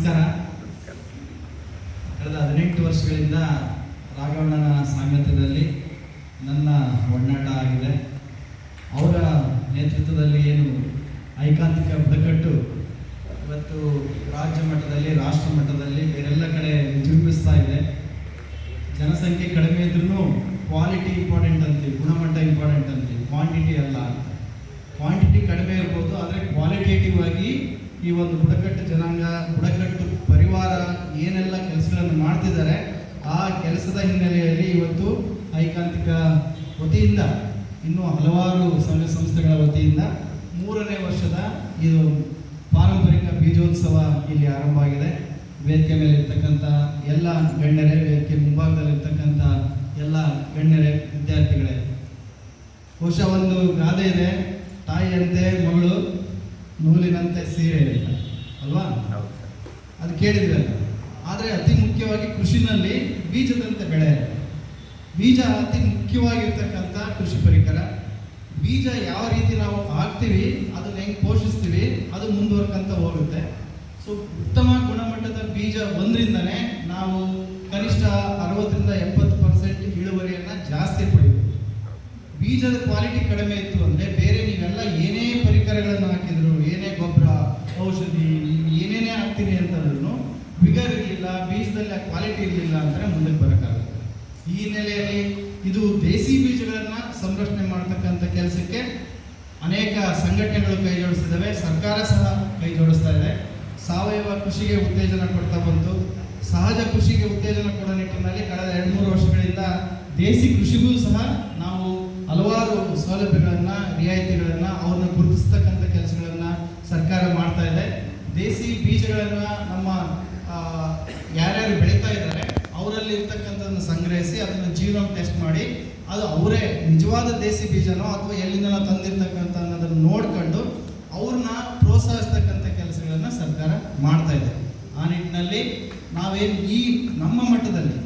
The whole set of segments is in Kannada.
ನಮಸ್ಕಾರ. ಕಳೆದ 18 ವರ್ಷಗಳಿಂದ ರಾಘವಣ್ಣನ ಸಾಂಗತ್ಯದಲ್ಲಿ ನನ್ನ ಒಡನಾಟ ಆಗಿದೆ. ಅವರ ನೇತೃತ್ವದಲ್ಲಿ ಏನು ಐಕಾಂತಿಕ ಬುಡಕಟ್ಟು ಇವತ್ತು ರಾಜ್ಯ ಮಟ್ಟದಲ್ಲಿ, ರಾಷ್ಟ್ರ ಮಟ್ಟದಲ್ಲಿ ಬೇರೆಲ್ಲ ಕಡೆ ವಿಜೃಂಭಿಸ್ತಾ ಇದೆ. ಜನಸಂಖ್ಯೆ ಕಡಿಮೆ ಇದ್ರೂ ಕ್ವಾಲಿಟಿ ಇಂಪಾರ್ಟೆಂಟ್ ಅಂತೀವಿ, ಗುಣಮಟ್ಟ ಇಂಪಾರ್ಟೆಂಟ್ ಅಂತೀವಿ, ಕ್ವಾಂಟಿಟಿ ಅಲ್ಲ ಅಂತ. ಕ್ವಾಂಟಿಟಿ ಕಡಿಮೆ ಇರ್ಬೋದು, ಆದರೆ ಕ್ವಾಲಿಟೇಟಿವ್ ಆಗಿ ಈ ಒಂದು ಬುಡಕಟ್ಟು ಜನಾಂಗ, ಬುಡಕಟ್ಟು ಪರಿವಾರ ಏನೆಲ್ಲ ಕೆಲಸಗಳನ್ನು ಮಾಡ್ತಿದ್ದಾರೆ, ಆ ಕೆಲಸದ ಹಿನ್ನೆಲೆಯಲ್ಲಿ ಇವತ್ತು ಐಕಾಂತಿಕ ವತಿಯಿಂದ ಇನ್ನೂ ಹಲವಾರು ಸಂಘ ಸಂಸ್ಥೆಗಳ ವತಿಯಿಂದ 3ನೇ ವರ್ಷದ ಇದು ಪಾರಂಪರಿಕ ಬೀಜೋತ್ಸವ ಇಲ್ಲಿ ಆರಂಭ ಆಗಿದೆ. ವೇದಿಕೆ ಮೇಲೆ ಇರ್ತಕ್ಕಂಥ ಎಲ್ಲ ಗಣ್ಯರೇ, ವೇದಿಕೆ ಮುಂಭಾಗದಲ್ಲಿರ್ತಕ್ಕಂಥ ಎಲ್ಲ ಗಣ್ಯರೇ, ವಿದ್ಯಾರ್ಥಿಗಳೇ, ಬಹುಶಃ ಒಂದು ಗಾದೆ ಇದೆ, ತಾಯಿಯಂತೆ ಮಗಳು ನೂಲಿನಂತೆ ಸೀರೆ ಇಲ್ಲ ಅಲ್ವಾ? ಅದು ಕೇಳಿದ್ರಲ್ಲ. ಆದರೆ ಅತಿ ಮುಖ್ಯವಾಗಿ ಕೃಷಿನಲ್ಲಿ ಬೀಜದಂತೆ ಬೆಳೆ, ಬೀಜ ಅತಿ ಮುಖ್ಯವಾಗಿರ್ತಕ್ಕಂಥ ಕೃಷಿ ಪರಿಕರ. ಬೀಜ ಯಾವ ರೀತಿ ನಾವು ಹಾಕ್ತೀವಿ, ಅದನ್ನ ಹೆಂಗೆ ಪೋಷಿಸ್ತೀವಿ, ಅದು ಮುಂದುವರ್ಕಂತ ಹೋಗುತ್ತೆ. ಸೊ ಉತ್ತಮ ಗುಣಮಟ್ಟದ ಬೀಜ ಒಂದರಿಂದನೇ ನಾವು ಕನಿಷ್ಠ 60ರಿಂದ 70% ಇಳುವರಿಯನ್ನು ಜಾಸ್ತಿ ಪಡಿತೀವಿ. ಬೀಜದ ಕ್ವಾಲಿಟಿ ಕಡಿಮೆ ಇತ್ತು ಅಂದರೆ ಬೇರೆ ನೀವೆಲ್ಲ ಏನೇ ಪರಿಕರಗಳನ್ನು ಹಾಕಿದ್ರು, ಏನೇ ಗೊಬ್ಬರ, ಔಷಧಿ, ಏನೇನೇ ಹಾಕ್ತೀನಿ ಅಂತಂದ್ರೂ ಬಿಗರ್ ಇರಲಿಲ್ಲ, ಬೀಜದಲ್ಲಿ ಆ ಕ್ವಾಲಿಟಿ ಇರಲಿಲ್ಲ ಅಂದರೆ ಮುಂದಕ್ಕೆ ಬರೋಕ್ಕಾಗುತ್ತೆ. ಈ ಹಿನ್ನೆಲೆಯಲ್ಲಿ ಇದು ದೇಸಿ ಬೀಜಗಳನ್ನು ಸಂರಕ್ಷಣೆ ಮಾಡ್ತಕ್ಕಂಥ ಕೆಲಸಕ್ಕೆ ಅನೇಕ ಸಂಘಟನೆಗಳು ಕೈ ಜೋಡಿಸಿದ್ದಾವೆ, ಸರ್ಕಾರ ಸಹ ಕೈ ಜೋಡಿಸ್ತಾ ಇದೆ. ಸಾವಯವ ಕೃಷಿಗೆ ಉತ್ತೇಜನ ಕೊಡ್ತಾ ಬಂತು. ಸಹಜ ಕೃಷಿಗೆ ಉತ್ತೇಜನ ಕೊಡೋ ನಿಟ್ಟಿನಲ್ಲಿ ಕಳೆದ 2-3 ವರ್ಷಗಳಿಂದ ದೇಸಿ ಕೃಷಿಗೂ ಸಹ ನಾವು ಹಲವಾರು ಸೌಲಭ್ಯಗಳನ್ನು, ರಿಯಾಯಿತಿಗಳನ್ನು, ಅವ್ರನ್ನ ಗುರುತಿಸ್ತಕ್ಕಂಥ ಕೆಲಸಗಳನ್ನು ಸರ್ಕಾರ ಮಾಡ್ತಾ ಇದೆ. ದೇಸಿ ಬೀಜಗಳನ್ನು ನಮ್ಮ ಯಾರ್ಯಾರು ಬೆಳೀತಾ ಇದ್ದಾರೆ ಅವರಲ್ಲಿ ಇರ್ತಕ್ಕಂಥದ್ದನ್ನು ಸಂಗ್ರಹಿಸಿ ಅದನ್ನು ಜೀನೋಮ್ ಟೆಸ್ಟ್ ಮಾಡಿ ಅದು ಅವರೇ ನಿಜವಾದ ದೇಸಿ ಬೀಜನೋ ಅಥವಾ ಎಲ್ಲಿಂದ ತಂದಿರ್ತಕ್ಕಂಥ ಅನ್ನೋದನ್ನು ನೋಡ್ಕೊಂಡು ಅವ್ರನ್ನ ಪ್ರೋತ್ಸಾಹಿಸ್ತಕ್ಕಂಥ ಕೆಲಸಗಳನ್ನು ಸರ್ಕಾರ ಮಾಡ್ತಾ ಇದೆ. ಆ ನಿಟ್ಟಿನಲ್ಲಿ ನಾವೇನು ಈ ನಮ್ಮ ಮಟ್ಟದಲ್ಲಿ,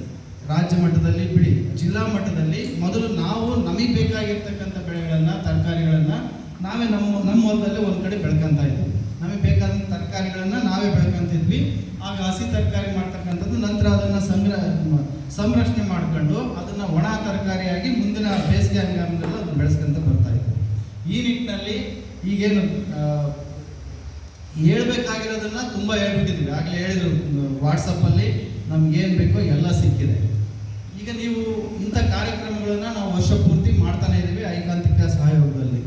ರಾಜ್ಯ ಮಟ್ಟದಲ್ಲಿ ಬಿಡಿ, ಜಿಲ್ಲಾ ಮಟ್ಟದಲ್ಲಿ ಮೊದಲು ನಾವು ನಮಗೆ ಬೇಕಾಗಿರ್ತಕ್ಕಂಥ ಬೆಳೆಗಳನ್ನು, ತರಕಾರಿಗಳನ್ನು ನಾವೇ ನಮ್ಮ ಹೊಲದಲ್ಲಿ ಒಂದು ಕಡೆ ಬೆಳ್ಕೊಂತ ಇದ್ವಿ. ನಮಗೆ ಬೇಕಾದಂಥ ತರಕಾರಿಗಳನ್ನು ನಾವೇ ಬೆಳ್ಕೊಂತಿದ್ವಿ. ಆಗ ಹಸಿ ತರಕಾರಿ ಮಾಡ್ತಕ್ಕಂಥದ್ದು, ನಂತರ ಅದನ್ನು ಸಂರಕ್ಷಣೆ ಮಾಡ್ಕೊಂಡು ಅದನ್ನು ಒಣ ತರಕಾರಿಯಾಗಿ ಮುಂದಿನ ಬೇಸಿಗೆ ಹಂಗಾಮದಲ್ಲಿ ಅದನ್ನು ಬೆಳೆಸ್ಕೊಂತ ಬರ್ತಾ ಇದ್ವಿ. ಈ ನಿಟ್ಟಿನಲ್ಲಿ ಈಗೇನು ಹೇಳ್ಬೇಕಾಗಿರೋದನ್ನ ತುಂಬ ಹೇಳ್ಬಿಟ್ಟಿದ್ವಿ. ಆಗಲೇ ಹೇಳಿದ್ರು, ವಾಟ್ಸಪ್ಪಲ್ಲಿ ನಮ್ಗೇನು ಬೇಕೋ ಎಲ್ಲ ಸಿಕ್ಕಿದೆ. ಈಗ ನೀವು ಇಂಥ ಕಾರ್ಯಕ್ರಮಗಳನ್ನು ನಾವು ವರ್ಷ ಪೂರ್ತಿ ಮಾಡ್ತಾನೆ ಇದ್ದೀವಿ ಐಕಾಂತಿಕ ಸಹಯೋಗದಲ್ಲಿ.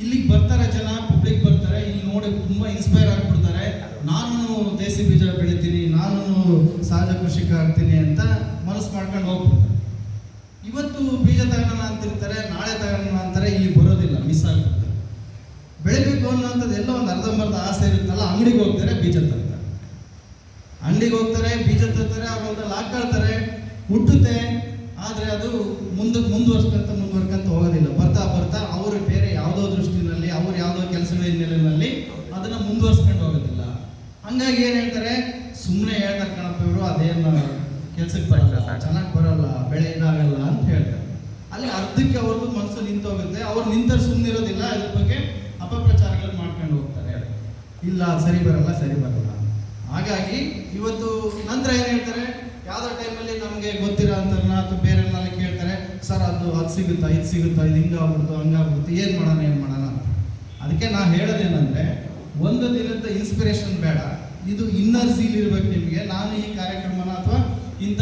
ಇಲ್ಲಿಗೆ ಬರ್ತಾರೆ ಜನ, ಪಬ್ಲಿಕ್ ಬರ್ತಾರೆ, ಇಲ್ಲಿ ನೋಡಿ ತುಂಬ ಇನ್ಸ್ಪೈರ್ ಆಗಿಬಿಡ್ತಾರೆ. ನಾನು ದೇಸಿ ಬೀಜ ಬೆಳಿತೀನಿ, ನಾನು ಸಹಜ ಕೃಷಿಕ ಆಗ್ತೀನಿ ಅಂತ ಮನಸ್ಸು ಮಾಡ್ಕೊಂಡು ಹೋಗ್ಬಿಡ್ತಾರೆ. ಇವತ್ತು ಬೀಜ ತಗೋಣ ಅಂತಿರ್ತಾರೆ, ನಾಳೆ ತಗೋಣ ಅಂತಾರೆ, ಇಲ್ಲಿ ಬರೋದಿಲ್ಲ, ಮಿಸ್ ಆಗ್ಬಿಡ್ತಾರೆ. ಬೆಳಿಬೇಕು ಅನ್ನೋಂಥದ್ದು ಎಲ್ಲ ಒಂದು ಅರ್ಧಂಬರ್ಧ ಆಸೆ ಇರುತ್ತಲ್ಲ, ಅಂಗಡಿಗೆ ಹೋಗ್ತಾರೆ, ಬೀಜ ತರ್ತಾರೆ, ಅಂಗಡಿಗೆ ಹೋಗ್ತಾರೆ, ಬೀಜ ತರ್ತಾರೆ, ಅವುಗಳನ್ನ ಹಾಕೊಳ್ತಾರೆ, ಹುಟ್ಟುತ್ತೆ. ಆದರೆ ಅದು ಮುಂದುವರ್ಸ್ಕೊಂತ ಹೋಗೋದಿಲ್ಲ. ಬರ್ತಾ ಬರ್ತಾ ಅವರು ಬೇರೆ ಯಾವುದೋ ದೃಷ್ಟಿನಲ್ಲಿ, ಅವ್ರು ಯಾವುದೋ ಕೆಲಸಗಳ ಹಿನ್ನೆಲೆಯಲ್ಲಿ ಅದನ್ನು ಮುಂದುವರ್ಸ್ಕೊಂಡು ಹೋಗೋದಿಲ್ಲ. ಹಂಗಾಗಿ ಏನು ಹೇಳ್ತಾರೆ, ಸುಮ್ಮನೆ ಹೇಳ್ತಾರೆ ಕಣಪ್ಪ ಇವರು, ಅದೇನು ಕೆಲಸಕ್ಕೆ ಬರಲ್ಲ, ಚೆನ್ನಾಗಿ ಬರಲ್ಲ, ಬೆಳೆ ಇದಾಗಲ್ಲ ಅಂತ ಹೇಳ್ತಾರೆ. ಅಲ್ಲಿ ಅರ್ಧಕ್ಕೆ ಅವ್ರದ್ದು ಮನಸ್ಸು ನಿಂತೋಗುತ್ತೆ. ಅವ್ರು ನಿಂತರು ಸುಮ್ಮನಿರೋದಿಲ್ಲ, ಇದ್ರ ಬಗ್ಗೆ ಅಪಪ್ರಚಾರಗಳು ಮಾಡ್ಕೊಂಡು ಹೋಗ್ತಾರೆ. ಇಲ್ಲ, ಸರಿ ಬರಲ್ಲ. ಹಾಗಾಗಿ ಇವತ್ತು ನಂತರ ಏನು ಹೇಳ್ತಾರೆ, ಯಾವುದೋ ಟೈಮಲ್ಲಿ ನಮಗೆ ಗೊತ್ತಿರೋ ಅಂತಾರನ್ನ ಅಥವಾ ಬೇರೆಲ್ಲ ಕೇಳ್ತಾರೆ, ಸರ್ ಅದು ಸಿಗುತ್ತಾ, ಇದು ಸಿಗುತ್ತಾ, ಇದು ಹಿಂಗಾಗ್ಬಿಡ್ತು, ಹಂಗಾಗ್ಬಿಡ್ತು, ಏನು ಮಾಡೋಣ. ಅದಕ್ಕೆ ನಾನು ಹೇಳೋದೇನೆಂದರೆ, ಒಂದು ದಿನದ ಇನ್ಸ್ಪಿರೇಷನ್ ಬೇಡ, ಇದು ಇನ್ನರ್ ಸೀಲ್ ಇರಬೇಕು ನಿಮಗೆ. ನಾನು ಈ ಕಾರ್ಯಕ್ರಮನ ಅಥವಾ ಇಂಥ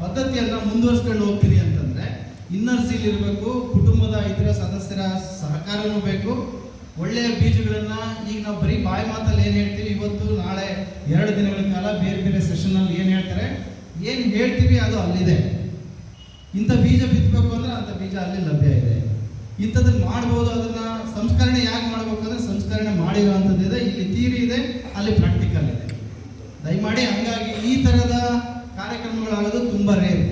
ಪದ್ಧತಿಯನ್ನು ಮುಂದುವರ್ಸ್ಕೊಂಡು ಹೋಗ್ತೀನಿ ಅಂತಂದರೆ ಇನ್ನರ್ ಸೀಲ್ ಇರಬೇಕು, ಕುಟುಂಬದ ಇತರ ಸದಸ್ಯರ ಸಹಕಾರನೂ ಬೇಕು, ಒಳ್ಳೆಯ ಬೀಜಗಳನ್ನು. ಈಗ ನಾವು ಬರೀ ಬಾಯಿ ಮಾತಲ್ಲಿ ಏನು ಹೇಳ್ತೀವಿ, ಇವತ್ತು ನಾಳೆ 2 ದಿನಗಳ ಕಾಲ ಬೇರೆ ಬೇರೆ ಸೆಷನಲ್ಲಿ ಏನು ಹೇಳ್ತಾರೆ, ಏನು ಹೇಳ್ತೀವಿ ಅದು ಅಲ್ಲಿದೆ. ಇಂಥ ಬೀಜ ಬಿತ್ತಬೇಕು ಅಂದರೆ ಅಂಥ ಬೀಜ ಅಲ್ಲಿ ಲಭ್ಯ ಇದೆ. ಇಂಥದ್ದನ್ನು ಮಾಡ್ಬೋದು. ಅದನ್ನು ಸಂಸ್ಕರಣೆ ಯಾಕೆ ಮಾಡಬೇಕು ಅಂದರೆ ಸಂಸ್ಕರಣೆ ಮಾಡಿರೋವಂಥದ್ದಿದೆ, ಇಲ್ಲಿ ಥಿಯರಿ ಇದೆ, ಅಲ್ಲಿ ಪ್ರಾಕ್ಟಿಕಲ್ ಇದೆ. ದಯಮಾಡಿ ಹಂಗಾಗಿ ಈ ಥರದ ಕಾರ್ಯಕ್ರಮಗಳಾಗೋದು ತುಂಬ ರೇರ್.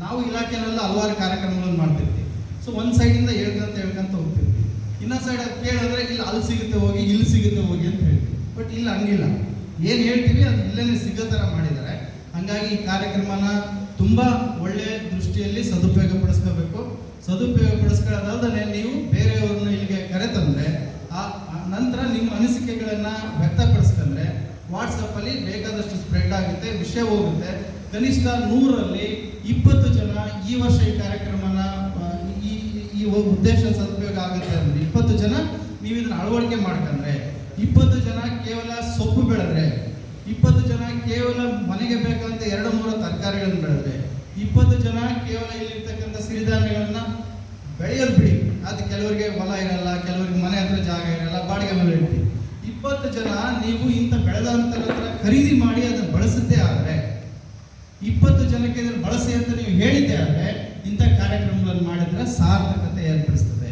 ನಾವು ಇಲಾಖೆನೆಲ್ಲ ಹಲವಾರು ಕಾರ್ಯಕ್ರಮಗಳನ್ನು ಮಾಡ್ತಿರ್ತೀವಿ. ಸೊ ಒಂದು ಸೈಡಿಂದ ಹೇಳ್ಕೊಂತ ಹೋಗ್ತಿರ್ತೀವಿ. ಇನ್ನೊಂದು ಸೈಡ್ ಕೇಳಿದ್ರೆ ಇಲ್ಲಿ ಅಲ್ಲಿ ಸಿಗುತ್ತೆ ಹೋಗಿ, ಇಲ್ಲಿ ಸಿಗುತ್ತೆ ಹೋಗಿ ಅಂತ ಹೇಳ್ತೀವಿ. ಬಟ್ ಇಲ್ಲಿ ಹಂಗಿಲ್ಲ, ಏನು ಹೇಳ್ತೀವಿ ಅದು ಇಲ್ಲೇ ಸಿಗೋ ಥರ ಮಾಡಿದ್ದಾರೆ. ಹಾಗಾಗಿ ಈ ಕಾರ್ಯಕ್ರಮನ ತುಂಬ ಒಳ್ಳೆಯ ದೃಷ್ಟಿಯಲ್ಲಿ ಸದುಪಯೋಗಪಡಿಸ್ಕೋಬೇಕು. ಸದುಪಯೋಗಪಡಿಸ್ಕೊಳ್ಳೋದಲ್ಲದೆ ನೀವು ಬೇರೆಯವ್ರನ್ನ ಇಲ್ಲಿಗೆ ಕರೆತಂದರೆ ಆ ನಂತರ ನಿಮ್ಮ ಅನಿಸಿಕೆಗಳನ್ನು ವ್ಯಕ್ತಪಡಿಸ್ಕೊಂಡ್ರೆ ಮಾಡಿ ಬೇಕಾದಷ್ಟು ಸ್ಪ್ರೆಡ್ ಆಗುತ್ತೆ, ವಿಷಯ ಹೋಗುತ್ತೆ. ಕನಿಷ್ಠ 100ರಲ್ಲಿ 20 ಜನ ಈ ವರ್ಷ ಈ ಕಾರ್ಯಕ್ರಮನ ಈ ಉದ್ದೇಶ ಸದುಪಯೋಗ ಆಗುತ್ತೆ ಅಂದ್ರೆ 20 ಜನ ನೀವು ಇದನ್ನ ಅಳವಡಿಕೆ ಮಾಡ್ಕೊಂಡ್ರೆ, 20 ಜನ ಕೇವಲ ಸೊಪ್ಪು ಬೆಳೆದ್ರೆ, 20 ಜನ ಕೇವಲ ಮನೆಗೆ ಬೇಕಂತ 2-3 ತರಕಾರಿಗಳನ್ನು ಬೆಳೆದ್ರೆ, 20 ಜನ ಕೇವಲ ಇಲ್ಲಿರ್ತಕ್ಕಂಥ ಸಿರಿಧಾನ್ಯಗಳನ್ನ ಬೆಳೆಯೋದು ಬಿಡಿ, ಅದು ಕೆಲವರಿಗೆ ಹೊಲ ಇರಲ್ಲ, ಕೆಲವರಿಗೆ ಮನೆ ಹತ್ರ ಜಾಗ ಇರಲ್ಲ, ಬಾಡಿಗೆ ಮನೆ ಇರ್ತೀವಿ. 20 ಜನ ನೀವು ಇಂಥ ಬೆಳೆದಂತರ ಹತ್ರ ಖರೀದಿ ಮಾಡಿ ಅದನ್ನು ಬಳಸುತ್ತೆ ಆದರೆ, 20 ಜನಕ್ಕೆ ಇದನ್ನು ಬಳಸಿ ಅಂತ ನೀವು ಹೇಳಿದ್ದೆ ಆದರೆ ಇಂಥ ಕಾರ್ಯಕ್ರಮಗಳನ್ನು ಮಾಡಿದ್ರೆ ಸಾರ್ಥಕತೆ ಏರ್ಪಡಿಸ್ತದೆ.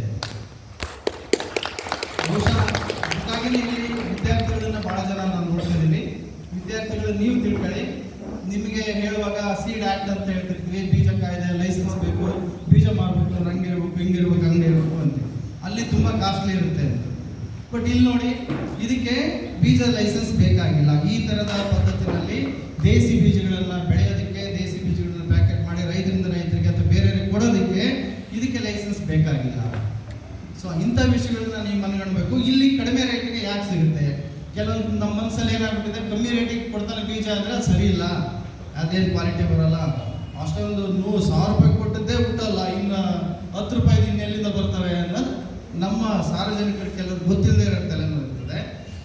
ಬಹುಶಃ ಹಾಗಾಗಿ ಇಲ್ಲಿ ವಿದ್ಯಾರ್ಥಿಗಳನ್ನ ಬಹಳ ಜನ ನಾನು ನೋಡ್ತಿದ್ದೀನಿ. ವಿದ್ಯಾರ್ಥಿಗಳು ನೀವು ತಿಳ್ಕೊಳ್ಳಿ, ನಿಮಗೆ ಹೇಳುವಾಗ ಸೀಡ್ ಆಕ್ಟ್ ಅಂತ ಹೇಳ್ತಿರ್ತೀವಿ, ಬೀಜ ಕಾಯ್ದೆ, ಲೈಸೆನ್ಸ್ ಬೇಕು, ಬೀಜ ಮಾರ್ಬೇಕು, ಹಂಗಿರ್ಬೇಕು, ಹಿಂಗಿರ್ಬೇಕು, ಹಂಗೆ ಇರಬೇಕು ಅಂತ. ಅಲ್ಲಿ ತುಂಬ ಕಾಸ್ಟ್ಲಿ ಇರುತ್ತೆ ಅಂತ. ಬಟ್ ಇಲ್ಲಿ ನೋಡಿ, ಇದಕ್ಕೆ ಬೀಜ ಲೈಸೆನ್ಸ್ ಬೇಕಾಗಿಲ್ಲ. ಈ ಥರದ ಪದ್ಧತಿನಲ್ಲಿ ದೇಸಿ ಬೀಜಗಳನ್ನು ಬೆಳೆಯೋದಕ್ಕೆ, ದೇಸಿ ಬೀಜಗಳನ್ನ ಪ್ಯಾಕೆಟ್ ಮಾಡಿ ರೈತರಿಂದ ರೈತರಿಗೆ ಅಥವಾ ಬೇರೆಯವರಿಗೆ ಕೊಡೋದಕ್ಕೆ ಇದಕ್ಕೆ ಲೈಸೆನ್ಸ್ ಬೇಕಾಗಿಲ್ಲ. ಸೊ ಇಂಥ ವಿಷಯಗಳನ್ನ ನೀವು ಮನಗಣಬೇಕು. ಇಲ್ಲಿ ಕಡಿಮೆ ರೇಟಿಗೆ ಯಾಕೆ ಸಿಗುತ್ತೆ? ಕೆಲವೊಂದು ನಮ್ಮ ಮನಸ್ಸಲ್ಲಿ ಏನಾಗ್ಬಿಟ್ಟಿದೆ, ಕಮ್ಮಿ ರೇಟಿಗೆ ಕೊಡ್ತಾನೆ ಬೀಜ ಅಂದರೆ ಸರಿ ಇಲ್ಲ, ಅದೇನು ಕ್ವಾಲಿಟಿ ಬರೋಲ್ಲ, ಅಷ್ಟೊಂದು 100,000 ರೂಪಾಯಿ ಕೊಟ್ಟದ್ದೇ ಹುಟ್ಟಲ್ಲ, ಇನ್ನು 10 ರೂಪಾಯಿ ಇನ್ನೆಲ್ಲಿಂದ ಬರ್ತವೆ ಅನ್ನೋದು ನಮ್ಮ ಸಾರ್ವಜನಿಕರು ಕೆಲವರು ಗೊತ್ತಿಲ್ಲದೆ ಇರುತ್ತೆ ಇರ್ತದೆ.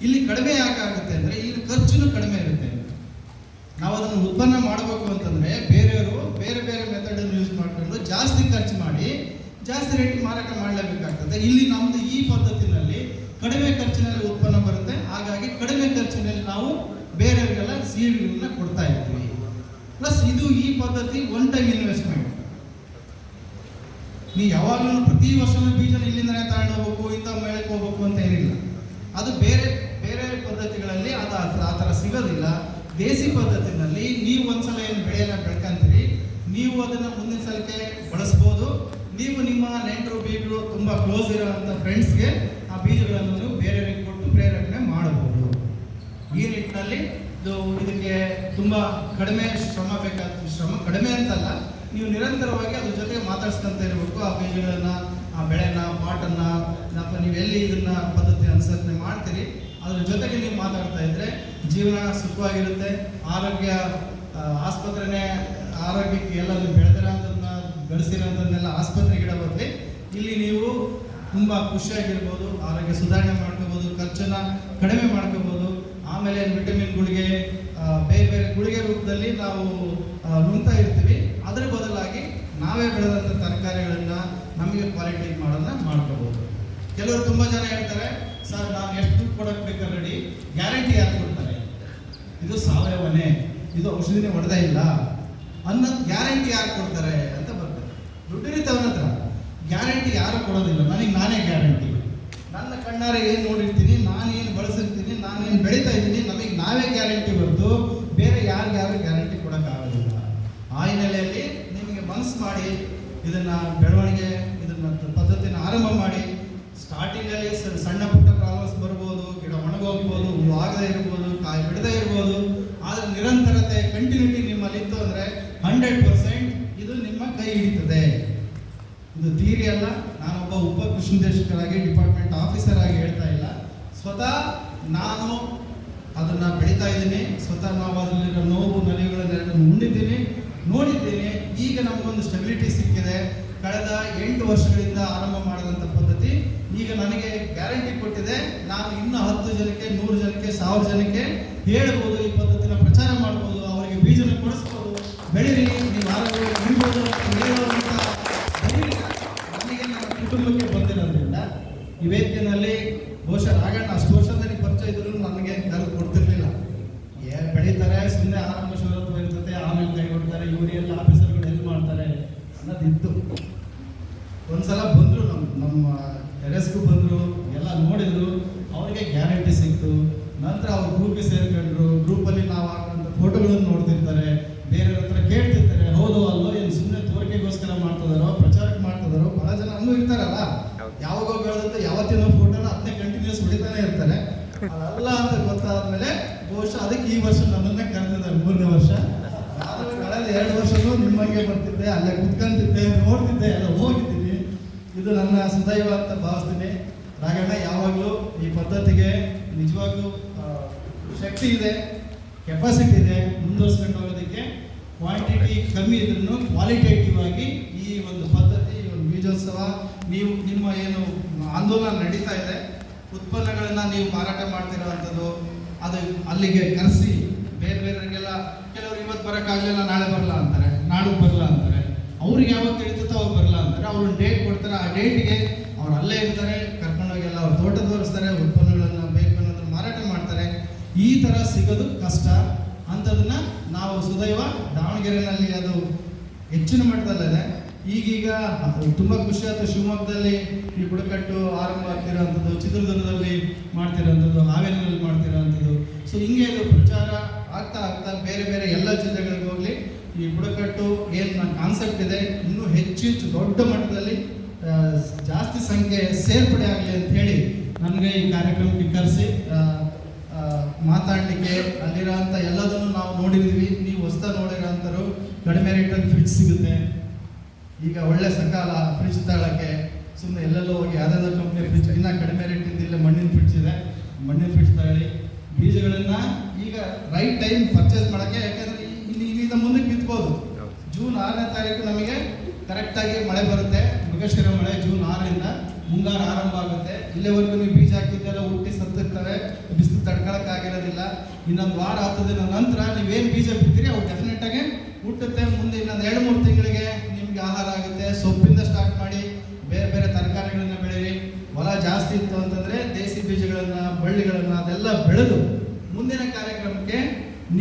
ಇಲ್ಲಿ ಕಡಿಮೆ ಯಾಕಾಗುತ್ತೆ ಅಂದರೆ ಇಲ್ಲಿ ಖರ್ಚುನು ಕಡಿಮೆ ಇರುತ್ತೆ. ನಾವು ಅದನ್ನು ಉತ್ಪನ್ನ ಮಾಡಬೇಕು ಅಂತಂದರೆ ಬೇರೆಯವರು ಬೇರೆ ಬೇರೆ ಮೆಥಡನ್ನು ಯೂಸ್ ಮಾಡಿಕೊಂಡು ಜಾಸ್ತಿ ಖರ್ಚು ಮಾಡಿ ಜಾಸ್ತಿ ರೇಟ್ ಮಾರಾಟ ಮಾಡಲೇಬೇಕಾಗ್ತದೆ. ಇಲ್ಲಿ ನಮ್ಮದು ಈ ಪದ್ಧತಿನಲ್ಲಿ ಕಡಿಮೆ ಖರ್ಚಿನಲ್ಲಿ ಉತ್ಪನ್ನ ಬರುತ್ತೆ. ಹಾಗಾಗಿ ಕಡಿಮೆ ಖರ್ಚಿನಲ್ಲಿ ನಾವು ಬೇರೆಯವರಿಗೆಲ್ಲ ಸೀಡ್ಗಳನ್ನ ಕೊಡ್ತಾ ಇರ್ತೀವಿ. ಪ್ಲಸ್ ಇದು ಈ ಪದ್ಧತಿ ಒನ್ ಟೈಮ್ ಇನ್ವೆಸ್ಟ್ಮೆಂಟ್. ನೀವು ಯಾವಾಗಲೂ ಪ್ರತಿ ವರ್ಷನೂ ಬೀಜನ ಇಲ್ಲಿಂದನೇ ತಗೊಂಡು ಹೋಗ್ಬೇಕು, ಇಂಥ ಮೇಳಕ್ಕೆ ಹೋಗ್ಬೇಕು ಅಂತ ಏನಿಲ್ಲ. ಅದು ಬೇರೆ ಬೇರೆ ಪದ್ಧತಿಗಳಲ್ಲಿ ಅದು ಆ ಥರ ಸಿಗೋದಿಲ್ಲ. ದೇಸಿ ಪದ್ಧತಿನಲ್ಲಿ ನೀವು ಒಂದ್ಸಲ ಏನು ಬೆಳೆಯನ್ನು ಬೆಳ್ಕೊಂತೀರಿ, ನೀವು ಅದನ್ನು ಮುಂದಿನ ಸಲಕ್ಕೆ ಬಳಸ್ಬೋದು. ನೀವು ನಿಮ್ಮ ನೆಂಟರು ಬೀಗರು ತುಂಬ ಕ್ಲೋಸ್ ಇರೋವಂಥ ಫ್ರೆಂಡ್ಸ್ಗೆ ಆ ಬೀಜಗಳನ್ನು ನೀವು ಬೇರೆಯವರಿಗೆ ಕೊಟ್ಟು ಪ್ರೇರೇಪಣೆ ಮಾಡಬಹುದು. ಈ ನಿಟ್ಟಿನಲ್ಲಿ ಇದಕ್ಕೆ ತುಂಬ ಕಡಿಮೆ ಶ್ರಮ ಬೇಕಾಗ್ತದೆ. ಶ್ರಮ ಕಡಿಮೆ ಅಂತಲ್ಲ, ನೀವು ನಿರಂತರವಾಗಿ ಅದ್ರ ಜೊತೆಗೆ ಮಾತಾಡ್ಸ್ಕೊಂತ ಇರಬೇಕು. ಆ ಬೀಜಗಳನ್ನು, ಆ ಬೆಳೆನ, ಪಾಟನ್ನು, ಅಥವಾ ನೀವು ಎಲ್ಲಿ ಇದನ್ನ ಪದ್ಧತಿ ಅನುಸರಣೆ ಮಾಡ್ತೀರಿ ಅದ್ರ ಜೊತೆಗೆ ನೀವು ಮಾತಾಡ್ತಾ ಇದ್ರೆ ಜೀವನ ಸುಖವಾಗಿರುತ್ತೆ. ಆರೋಗ್ಯಕ್ಕೆ ಎಲ್ಲ ನೀವು ಬೆಳೆದಿರೋಂಥದ್ದನ್ನ ಬೆಳೆಸಿರೋಂಥದ್ದನ್ನೆಲ್ಲ ಆಸ್ಪತ್ರೆಗೆ ಇಡಬಾರ್ದು. ಇಲ್ಲಿ ನೀವು ತುಂಬ ಖುಷಿಯಾಗಿರ್ಬೋದು, ಆರೋಗ್ಯ ಸುಧಾರಣೆ ಮಾಡ್ಕೋಬೋದು, ಖರ್ಚನ್ನ ಕಡಿಮೆ ಮಾಡ್ಕೋಬೋದು. ಆಮೇಲೆ ವಿಟಮಿನ್ಗಳಿಗೆ ಬೇರೆ ಬೇರೆ ಗುಳಿಗೆ ರೂಪದಲ್ಲಿ ನಾವು ನುಂಗ್ತಾ ಇರ್ತೀವಿ. ಅದರ ಬದಲಾಗಿ ನಾವೇ ಬೆಳೆದಂಥ ತರಕಾರಿಗಳನ್ನು ನಮಗೆ ಕ್ವಾಲಿಟಿ ಮಾಡೋದನ್ನ ಮಾಡ್ಕೋಬೋದು. ಕೆಲವರು ತುಂಬ ಜನ ಹೇಳ್ತಾರೆ, ಸರ್ ನಾವು ಎಷ್ಟು ದುಡ್ಡು ಕೊಡೋಕೆ ಬೇಕಾದ್ರೆ ರೆಡಿ, ಗ್ಯಾರಂಟಿ ಯಾರು ಕೊಡ್ತಾರೆ? ಇದು ಸಾವಯವನೇ, ಇದು ಔಷಧಿನೇ ಹೊಡೆದೇ ಇಲ್ಲ ಅನ್ನೋದು ಗ್ಯಾರಂಟಿ ಯಾರು ಕೊಡ್ತಾರೆ ಅಂತ ಬರ್ತಾರೆ. ದುಡ್ಡಿರುತ್ತವನ ಹತ್ರ ಗ್ಯಾರಂಟಿ ಯಾರು ಕೊಡೋದಿಲ್ಲ. ನನಗೆ ನಾನೇ ಗ್ಯಾರಂಟಿ. ನನ್ನ ಕಣ್ಣಾರೆ ಏನು ನೋಡಿರ್ತೀನಿ, ನಾನೇನು ಬಳಸಿರ್ತೀನಿ, ನಾನೇನು ಬೆಳೀತಾ ಇದ್ದೀನಿ, ನಮಗೆ ನಾವೇ ಗ್ಯಾರಂಟಿ ಬರ್ತು, ಬೇರೆ ಯಾರಿಗಾರು ಗ್ಯಾರಂಟಿ ಕೊಡೋಕ್ಕಾಗೋದಿಲ್ಲ. ಆ ಹಿನ್ನೆಲೆಯಲ್ಲಿ ನಿಮಗೆ ಮನಸ್ಸು ಮಾಡಿ ಇದನ್ನು ಬೆಳವಣಿಗೆ, ಇದನ್ನು ಪದ್ಧತಿನ ಆರಂಭ ಮಾಡಿ. ಸ್ಟಾರ್ಟಿಂಗಲ್ಲಿ ಸಣ್ಣ ಪುಟ್ಟ ಪ್ರಾಬ್ಲಮ್ಸ್ ಬರ್ಬೋದು, ಗಿಡ ಒಣಗೋಗ್ಬೋದು, ಹೂವು ಆಗದೇ ಇರ್ಬೋದು, ಕಾಯಿ ಬಿಡದೇ ಇರ್ಬೋದು. ಆದರೆ ನಿರಂತರತೆ, ಕಂಟಿನ್ಯೂಟಿ ನಿಮ್ಮಲ್ಲಿ ಇತ್ತು ಅಂದರೆ 100% ಇದು ನಿಮ್ಮ ಕೈ ಹಿಡಿತದೆ. ಇದು ಥಿಯರಿ ಅಲ್ಲ. ನಾನೊಬ್ಬ ಉಪ ಕೃಷಿ ನಿರ್ದೇಶಕರಾಗಿ, ಡಿಪಾರ್ಟ್ಮೆಂಟ್ ಆಫೀಸರ್ ಆಗಿ ಹೇಳ್ತಾ ಇಲ್ಲ. ಸ್ವತಃ ನಾನು ಅದನ್ನು ಬೆಳೀತಾ ಇದ್ದೀನಿ. ಸ್ವತಃ ನಾವು ಅದರಲ್ಲಿರೋ ನೋವು ನಲಿವುಗಳನ್ನೆಲ್ಲ ಉಂಡಿದ್ದೀನಿ, ನೋಡಿದ್ದೀನಿ. ಈಗ ನಮಗೊಂದು ಸ್ಟೆಬಿಲಿಟಿ ಸಿಕ್ಕಿದೆ. ಕಳೆದ 8 ವರ್ಷಗಳಿಂದ ಆರಂಭ ಮಾಡಿದಂಥ ಪದ್ಧತಿ ಈಗ ನನಗೆ ಗ್ಯಾರಂಟಿ ಕೊಟ್ಟಿದೆ. ನಾನು ಇನ್ನೂ 10 ಜನಕ್ಕೆ, 100 ಜನಕ್ಕೆ, 1000 ಜನಕ್ಕೆ ಹೇಳ್ಬೋದು, ಈ ಪದ್ಧತಿನ ಪ್ರಚಾರ ಮಾಡ್ಬೋದು, ಅವರಿಗೆ ಬೀಜನ ಕೊಡಿಸ್ಬೋದು, ಬೆಳೀರಿ, ನೀವು ಆರೋಗ್ಯವಾಗಿ ಬೆಳಿಬೋದು ಅಂತ ಹೇಳುವಂಥ ನನಗೆ ನನ್ನ ಕುಟುಂಬಕ್ಕೆ ಬಂದಿರೋದ್ರಿಂದ ಈ ವೇದಿಕೆಯಲ್ಲಿ ಬಹುಶಃ ರಾಘಣ್ಣ ಅಷ್ಟು ವರ್ಷದಲ್ಲಿ ಪರಿಚಯ ಇದ್ರು ನನಗೆ ಕರೆದು ಕೊಡ್ತಿರ್ಲಿಲ್ಲ. ಬೆಳೀತಾರೆ, ಸುಮ್ಮನೆ ಆರಂಭ ಶುರುತ್ವ ಇರ್ತದೆ, ಆಮೇಲೆ ಕೈ ಕೊಡ್ತಾರೆ, ಇವರೆಲ್ಲ ಆಫೀಸರ್ಗಳು ಎಲ್ಲಿ ಮಾಡ್ತಾರೆ ಅನ್ನೋದಿತ್ತು. ಒಂದ್ಸಲ ಬಂದರು, ನಮ್ಮ ಟೆರೆಸ್ಗೂ ಬಂದರು, ಎಲ್ಲ ನೋಡಿದ್ರು, ಅವರಿಗೆ ಗ್ಯಾರಂಟಿ ಸಿಕ್ತು. ನಂತರ ಅವ್ರು ಗ್ರೂಪಿಗೆ ಸೇರ್ಕೊಂಡ್ರು. ಗ್ರೂಪಲ್ಲಿ ನಾವು ಹಾಕುವಂಥ ಫೋಟೋಗಳನ್ನು ನೋಡ್ತಿರ್ತಾರೆ, ಬೇರೆಯವ್ರ ಹತ್ರ ಕೇಳ್ತಿರ್ತಾರೆ, ಹೌದು ಅಲ್ಲೋ, ಏನು ಸುಮ್ಮನೆ ತೋರಿಕೆಗೋಸ್ಕರ ಮಾಡ್ತಿದಾರೋ, ಪ್ರಚಾರಕ್ಕೆ ಮಾಡ್ತಿದಾರೋ. ಭಾಳ ಜನ ಹಂಗೂ ಇರ್ತಾರಲ್ಲ, ಯಾವಾಗ ಬೆಳೆದಂತ ಯಾವತ್ತಿನ ಫೋಟೋನ ಅದನ್ನೇ ಕಂಟಿನ್ಯೂಸ್ ಹೊಡಿತಾನೆ ಇರ್ತಾರೆ. ಅದಲ್ಲ ಅಂತ ಗೊತ್ತಾದ್ಮೇಲೆ ಬಹುಶಃ ಅದಕ್ಕೆ ಈ ವರ್ಷ ನನ್ನನ್ನೇ ಕರೆದಿದ್ದಾರೆ, 3ನೇ ವರ್ಷ. ನಾನು ಕಳೆದ 2 ವರ್ಷನೂ ನಿಮ್ಮಂಗೆ ಬರ್ತಿದ್ದೆ, ಅಲ್ಲೇ ಕುತ್ಕೊಂತಿದ್ದೆ, ನೋಡ್ತಿದ್ದೆ, ಎಲ್ಲ ಹೋಗಿದ್ದೀನಿ. ಇದು ನನ್ನ ಸದೈವ ಅಂತ ಭಾವಿಸ್ತೀನಿ. ರಾಘಣ್ಣ ಯಾವಾಗಲೂ ಈ ಪದ್ಧತಿಗೆ ನಿಜವಾಗ್ಲೂ ಶಕ್ತಿ ಇದೆ. ಕೆಪಾಸಿಟಿ ಇದೆ ಮುಂದುವರ್ಸ್ಕೊಂಡು ಹೋಗೋದಕ್ಕೆ. ಕ್ವಾಂಟಿಟಿ ಕಮ್ಮಿ ಇದ್ರೂ ಕ್ವಾಲಿಟೇಟಿವ್ ಆಗಿ ಈ ಒಂದು ಪದ್ಧತಿ, ಈ ಒಂದು ಬೀಜೋತ್ಸವ, ನೀವು ನಿಮ್ಮ ಏನು ಆಂದೋಲನ ನಡೀತಾ ಇದೆ, ಉತ್ಪನ್ನಗಳನ್ನು ನೀವು ಮಾರಾಟ ಮಾಡ್ತಿರೋವಂಥದ್ದು, ಅದು ಅಲ್ಲಿಗೆ ಕರೆಸಿ ಬೇರೆ ಬೇರೆಯವರಿಗೆಲ್ಲ, ಕೆಲವರು ಇವತ್ತು ಬರೋಕ್ಕಾಗಲಿಲ್ಲ ನಾಳೆ ಬರಲ್ಲ ಅಂತಾರೆ, ನಾಡಿದ್ದು ಬರಲ್ಲ ಅಂತಾರೆ, ಅವ್ರಿಗೆ ಯಾವತ್ತು ತಿಳಿತೋ ಅವ್ರು ಬರಲ್ಲ ಅಂತಾರೆ. ಅವ್ರು ಡೇಟ್ ಕೊಡ್ತಾರೆ, ಆ ಡೇಟಿಗೆ ಅವ್ರು ಅಲ್ಲೇ ಇರ್ತಾರೆ, ಕರ್ಕೊಂಡೋಗೆಲ್ಲ ಅವ್ರು ತೋಟ ತೋರಿಸ್ತಾರೆ, ಉತ್ಪನ್ನಗಳನ್ನು ಬೇಕು ಅನ್ನೋದನ್ನ ಮಾರಾಟ ಮಾಡ್ತಾರೆ. ಈ ಥರ ಸಿಗೋದು ಕಷ್ಟ. ಅಂಥದನ್ನ ನಾವು ಸುದೈವ ದಾವಣಗೆರೆಯಲ್ಲಿ ಅದು ಹೆಚ್ಚಿನ ಮಟ್ಟದಲ್ಲಿದೆ. ಈಗೀಗ ತುಂಬ ಖುಷಿ ಆಯ್ತು, ಶಿವಮೊಗ್ಗದಲ್ಲಿ ಈ ಬುಡಕಟ್ಟು ಆರಂಭ ಆಗ್ತಿರೋವಂಥದ್ದು, ಚಿತ್ರದುರ್ಗದಲ್ಲಿ ಮಾಡ್ತಿರೋವಂಥದ್ದು, ಹಾವೇರಿಯಲ್ಲಿ ಮಾಡ್ತಿರೋವಂಥದ್ದು. ಸೊ ಹಿಂಗೆ ಇದು ಪ್ರಚಾರ ಆಗ್ತಾ ಆಗ್ತಾ ಬೇರೆ ಬೇರೆ ಎಲ್ಲ ಜಿಲ್ಲೆಗಳಿಗೆ ಹೋಗಲಿ. ಈ ಬುಡಕಟ್ಟು ಏನು ನನ್ನ ಕಾನ್ಸೆಪ್ಟ್ ಇದೆ, ಇನ್ನೂ ಹೆಚ್ಚು ದೊಡ್ಡ ಮಟ್ಟದಲ್ಲಿ ಜಾಸ್ತಿ ಸಂಖ್ಯೆ ಸೇರ್ಪಡೆ ಆಗಲಿ ಅಂತ ಹೇಳಿ ನನಗೆ ಈ ಕಾರ್ಯಕ್ರಮಕ್ಕೆ ಕರೆಸಿ ಮಾತಾಡಲಿಕ್ಕೆ, ಅಲ್ಲಿರೋಂಥ ಎಲ್ಲದನ್ನು ನಾವು ನೋಡಿದ್ದೀವಿ. ನೀವು ಹೊಸ್ದಾಗಿ ನೋಡಿರೋಂಥವ್ರು ಕಡಿಮೆ ರೇಟಲ್ಲಿ ಫ್ರಿಡ್ಜ್ ಸಿಗುತ್ತೆ. ಈಗ ಒಳ್ಳೆ ಸಕಾಲ ಫ್ರಿಡ್ಜ್ ತಗೊಳ್ಳೋಕ್ಕೆ, ಸುಮ್ಮನೆ ಎಲ್ಲೆಲ್ಲೋ ಹೋಗಿ ಯಾವುದಾದ್ರು ಕಂಪ್ನಿ ಫ್ರಿಡ್ಜ್ ಇನ್ನೂ ಕಡಿಮೆ ರೇಟಿಂದ ಇಲ್ಲ ಮಣ್ಣಿನ ಫ್ರಿಡ್ಜ್ ಇದೆ, ಮಣ್ಣಿನ ಫ್ರಿಡ್ಜ್ ತಗೊಳ್ಳಿ. ಬೀಜಗಳನ್ನು ಈಗ ರೈಟ್ ಟೈಮ್ ಪರ್ಚೇಸ್ ಮಾಡೋಕ್ಕೆ, ಯಾಕೆಂದರೆ ಇಲ್ಲಿಂದ ಮುಂದಕ್ಕೆ ಬಿತ್ಬೋದು. ಜೂನ್ 6ನೇ ತಾರೀಕು ನಮಗೆ ಕರೆಕ್ಟಾಗಿ ಮಳೆ ಬರುತ್ತೆ, ಮೃಗಶಿರ ಮಳೆ. ಜೂನ್ 6ರಿಂದ ಮುಂಗಾರು ಆರಂಭ ಆಗುತ್ತೆ. ಇಲ್ಲಿವರೆಗೂ ನೀವು ಬೀಜ ಹಾಕಿದ್ದೆಲ್ಲ ಹುಟ್ಟಿ ಸತ್ತಿರ್ತವೆ, ಬಿಸಿಲು ತಡ್ಕೊಳಕ್ಕಾಗಿರೋದಿಲ್ಲ. ಇನ್ನೊಂದು ವಾರ 10 ದಿನ ನಂತರ ನೀವೇನು ಬೀಜ ಬಿತ್ತೀರಿ ಅವು ಡೆಫಿನೆಟಾಗಿ ಹುಟ್ಟುತ್ತೆ. ಮುಂದೆ ಇನ್ನೊಂದು 2-3 ತಿಂಗಳಿಗೆ ನಿಮಗೆ ಆಹಾರ ಆಗುತ್ತೆ. ಸೊಪ್ಪಿಂದ ಸ್ಟಾರ್ಟ್ ಮಾಡಿ ಬೇರೆ ಬೇರೆ ತರಕಾರಿಗಳನ್ನ ಬೆಳೀರಿ. ಹೊಲ ಜಾಸ್ತಿ ಇತ್ತು ಅಂತಂದರೆ ದೇಸಿ ಬೀಜಗಳನ್ನು, ಬಳ್ಳಿಗಳನ್ನು ಅದೆಲ್ಲ ಬೆಳೆದು ಮುಂದಿನ ಕಾರ್ಯಕ್ರಮಕ್ಕೆ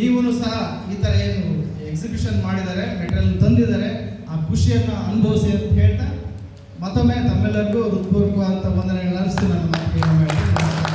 ನೀವು ಸಹ ಈ ಥರ ಏನು ಎಕ್ಸಿಬಿಷನ್ ಮಾಡಿದ್ದಾರೆ, ಮೆಟೀರಿಯಲ್ ತಂದಿದ್ದಾರೆ, ಆ ಖುಷಿಯನ್ನು ಅನುಭವಿಸಿ ಅಂತ ಹೇಳ್ತಾ ಮತ್ತೊಮ್ಮೆ ತಮ್ಮೆಲ್ಲರಿಗೂ ಹೃತ್ಪೂರ್ವಕವಾದಂಥ ವಂದನೆಗಳನ್ನು ಅನಿಸ್ತೀನಿ. ನನ್ನ ಮಾತಿಗೆ